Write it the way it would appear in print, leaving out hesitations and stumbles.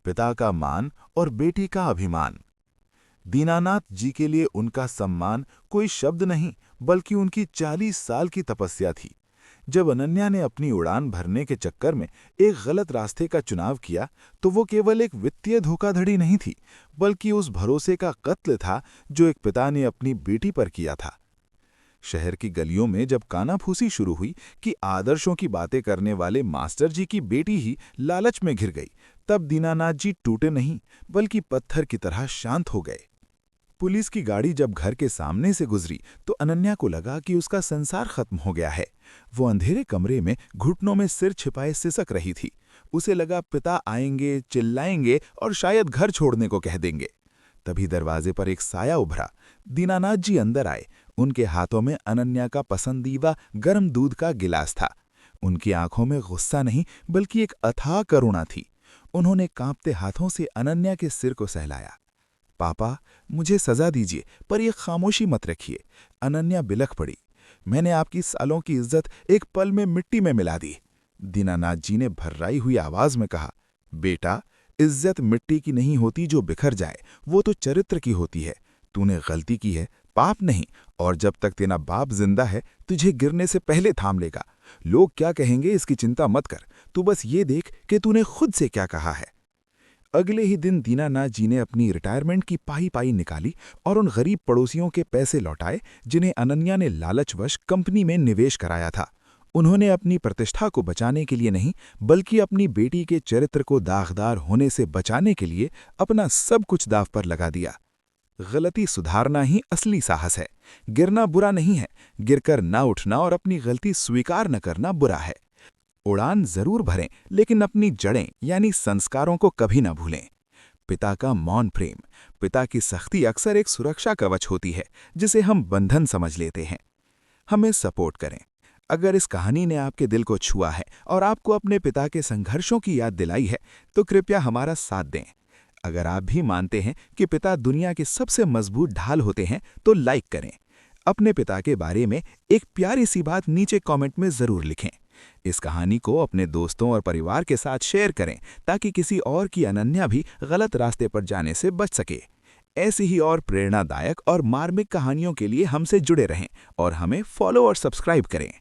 पिता का मान और बेटी का अभिमान। दीनानाथ जी के लिए उनका सम्मान कोई शब्द नहीं, बल्कि उनकी 40 साल की तपस्या थी। जब अनन्या ने अपनी उड़ान भरने के चक्कर में एक गलत रास्ते का चुनाव किया, तो वो केवल एक वित्तीय धोखाधड़ी नहीं थी, बल्कि उस भरोसे का कत्ल था जो एक पिता ने अपनी बेटी पर किया था। शहर की गलियों में जब कानाफूसी शुरू हुई कि आदर्शों की बातें करने वाले मास्टर जी की बेटी ही लालच में घिर गई, तब दीनानाथ जी टूटे नहीं, बल्कि पत्थर की तरह शांत हो गए। पुलिस की गाड़ी जब घर के सामने से गुजरी, तो अनन्या को लगा कि उसका संसार खत्म हो गया है। वो अंधेरे कमरे में घुटनों में सिर छिपाए सिसक रही थी। उसे लगा पिता आएंगे, चिल्लाएंगे और शायद घर छोड़ने को कह देंगे। तभी दरवाजे पर एक साया उभरा। दीनानाथ जी अंदर आए। उनके हाथों में अनन्या का पसंदीदा गर्म दूध का गिलास था। उनकी आंखों में गुस्सा नहीं, बल्कि एक अथाह करुणा थी। उन्होंने कांपते हाथों से अनन्या के सिर को सहलाया। पापा, मुझे सजा दीजिए, पर यह खामोशी मत रखिए। अनन्या बिलख पड़ी। मैंने आपकी सालों की इज्जत एक पल में मिट्टी में मिला दी। दीनानाथ जी ने भर्राई हुई आवाज में कहा, बेटा, इज्जत मिट्टी की नहीं होती जो बिखर जाए, वो तो चरित्र की होती है। तूने गलती की है, पाप नहीं, और जब तक तेरा बाप जिंदा है, तुझे गिरने से पहले थाम लेगा। लोग क्या कहेंगे इसकी चिंता मत कर, तू बस ये देख कि तूने खुद से क्या कहा है। अगले ही दिन दीनानाथ जी ने अपनी रिटायरमेंट की पाई पाई निकाली और उन गरीब पड़ोसियों के पैसे लौटाए जिन्हें अनन्या ने लालचवश कंपनी में निवेश कराया था। उन्होंने अपनी प्रतिष्ठा को बचाने के लिए नहीं, बल्कि अपनी बेटी के चरित्र को दागदार होने से बचाने के लिए अपना सब कुछ दांव पर लगा दिया। गलती सुधारना ही असली साहस है। गिरना बुरा नहीं है, गिरकर न उठना और अपनी गलती स्वीकार न करना बुरा है। उड़ान जरूर भरें, लेकिन अपनी जड़ें यानी संस्कारों को कभी न भूलें। पिता का मौन प्रेम, पिता की सख्ती अक्सर एक सुरक्षा कवच होती है जिसे हम बंधन समझ लेते हैं। हमें सपोर्ट करें। अगर इस कहानी ने आपके दिल को छुआ है और आपको अपने पिता के संघर्षों की याद दिलाई है, तो कृपया हमारा साथ दें। अगर आप भी मानते हैं कि पिता दुनिया के सबसे मजबूत ढाल होते हैं, तो लाइक करें। अपने पिता के बारे में एक प्यारी सी बात नीचे कमेंट में जरूर लिखें। इस कहानी को अपने दोस्तों और परिवार के साथ शेयर करें, ताकि किसी और की अनन्या भी गलत रास्ते पर जाने से बच सके। ऐसी ही और प्रेरणादायक और मार्मिक कहानियों के लिए हमसे जुड़े रहें और हमें फॉलो और सब्सक्राइब करें।